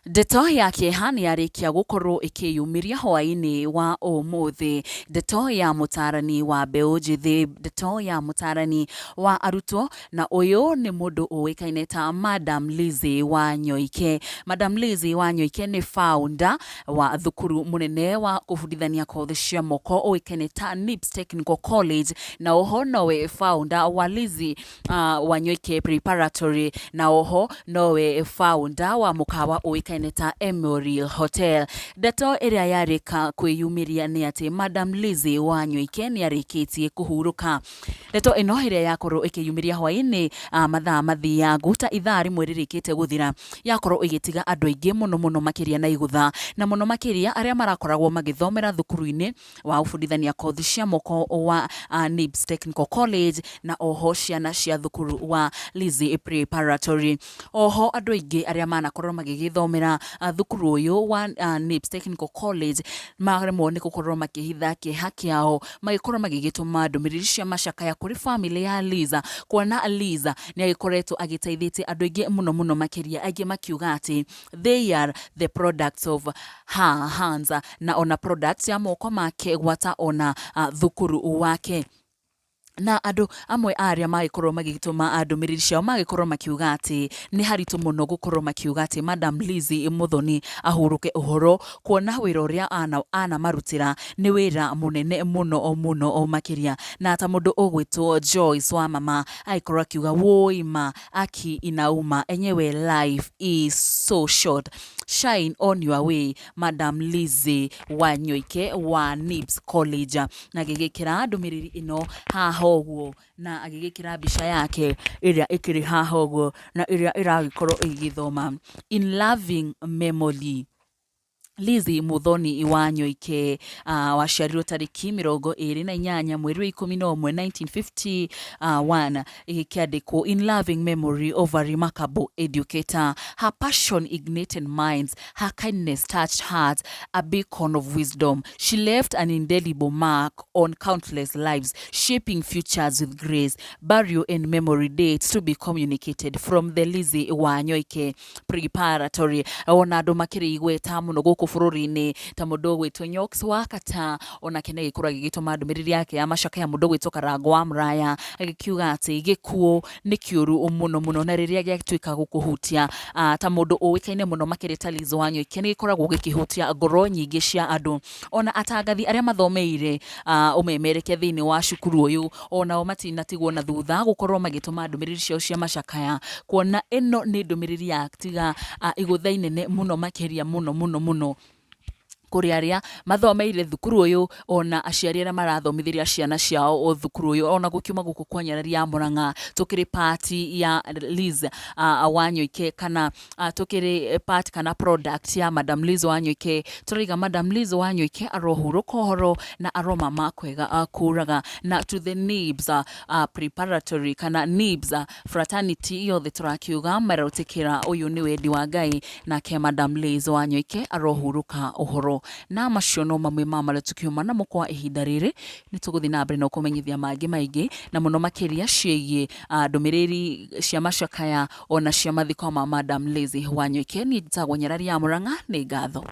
Ndeto ya kĩeha nĩ yarĩkia gũkorwo ĩkĩyumĩria hwaĩ-inĩ wa ũmũthĩ. Ndeto ya mũtarani wa mbeũ njĩthĩ, ndeto ya mũtarani wa arutwo, na ũyũ nĩ mũndũ ũĩkaine ta Madam LIZZIE WANYOIKE. Madam LIZZIE WANYOIKE nĩ founder wa thukuru mũnene wa kũbundithania kothi cia moko ũĩkaine ta NIBS Technical College, na oho nowe founder wa LIZZIE WANYOIKE Preparatory, na oho nowe founder wa mũkawa ũĩkaine ta Memorial Hotel. Ndeto ĩrĩa yarĩka kwĩyumĩria nĩ atĩ Madam LIZZIE WANYOIKE nĩ arĩkĩtie kũhurũka. Ndeto ĩno ĩrĩa yakorwo ĩkĩyumĩria hwaĩ-inĩ mathaa mathiangu ta ithaa rĩmwe rĩrĩkĩte gũthira, yakorwo ĩgĩtiga andũ aingĩ mũno makĩria na IGUTHA, na mũno makĩria arĩa marakoragwo magĩthomera thukuru-inĩ wa ũbundithania kothi cia moko wa NIBS Technical College, na oho ciana cia thukuru wa LIZZIE Preparatory. Oho andũ aingĩ arĩa manakorwo magĩgĩthomera thukuru ũyũ wa NIBS Technical College maremwo nĩ gũkorwo makĩhitha kĩeha kĩao, magĩkorwo magĩgĩtũma ndũmĩrĩri cia macakaya kũrĩ family ya LIZZA, kuona LIZZA nĩ agĩkoretwo agĩteithĩtie andũ aingĩ mũno makĩria, aingĩ makiuga atĩ they are the products of her hands, na ona products ya moko make gwata ona thukuru wake. Na andũ amwe arĩa magĩkorwo magĩtũma ndũmĩrĩri ciao magĩkorwo makiuga atĩ nĩ haritũ mũno gũkorwo makiuga atĩ Madam LIZZIE Muthoni ahurũke ũhoro, kuona wĩra ũrĩa anamarutĩra nĩ wĩra mũnene mũno makĩria. Na ta mũndũ ũgwĩtwo Joyce wa mama agĩkorwo akiuga woi ma aki inauma, enyewe life is so short, shine on your way Madam LIZZIE WANYOIKE wa NIBS College. Na agĩgĩkĩra ndũmĩrĩri ĩno haha ũguo, na agĩgĩkĩra mbica yake ĩrĩa ĩkĩrĩ haha ũguo, na ĩrĩa ĩragĩkorwo ĩgĩthoma in loving memory LIZZIE Muthoni WANYOIKE, waciarirwo tarĩki 28 mweri wa 11 1951, ĩgĩkĩandĩkwo in loving memory of a remarkable educator. Her passion ignited minds, her kindness touched hearts, a beacon of wisdom. She left an indelible mark on countless lives, shaping futures with grace. Burial and memory dates to be communicated from the LIZZIE WANYOIKE Preparatory. Ona andũ makĩrĩ igweta mũno gũkũ bũrũri-inĩ, ta mũndũ ũgwĩtwo Nyoks wa Kata, ona kene gĩkorwo gĩgĩtũma ndũmĩrĩri yake ya macakaya, mũndũ ũgwĩtwo Karango wa Mraya agĩkiuga atĩ gĩkuũ nĩ kĩũru mũno, na rĩrĩa gĩatuĩka gũkũhutia ta mũndũ ũĩkaine mũno makĩria ta LIZZIE WANYOIKE, nĩ gĩkoragwo gĩkĩhutia ngoro nyingĩ cia andũ. Ona atangathi arĩa mathomeire ũmemerekia thĩinĩ wa cukuru ũyũ, onao matinatigwo na thutha gũkorwo magĩtũma ndũmĩrĩri ciao cia macakaya, kuona ĩno nĩ ndũmĩrĩri yatiga IGUTHA inene mũno makĩria mũno kũrĩ arĩa mathomeire thukuru ũyũ, ona aciari arĩa marathomithiria ciana ciao o thukuru ũyũ, ona gũkiuma gũkũ kwa Nyarari ya Mũrang'a tũkĩrĩ party ya LIZZIE WANYOIKE, kana tũkĩrĩ part kana product ya Madam LIZZIE WANYOIKE. Tũraiga Madam LIZZIE WANYOIKE arohurũka ũhoro na aroma makwega kũraga, na to the NIBS Preparatory kana NIBS fraternity yothe tũrakiuga marotĩkĩra ũyũ nĩ wendi wa Ngai, nake Madam LIZZIE WANYOIKE arohurũka ũhoro. Na macio no mamwe ma marĩa tukiuma namo kwa ihinda rĩrĩ. Nĩ tũgũthiĩ na mbere na kũmenyithia mangĩ maingĩ, na mũno makĩria ciĩgiĩ ndũmĩrĩri cia macakaya ona cia mathiko ma Madam LIZZIE WANYOIKE. Niĩ njĩtagwo Nyarari ya Mũrang'a, nĩ ngatho.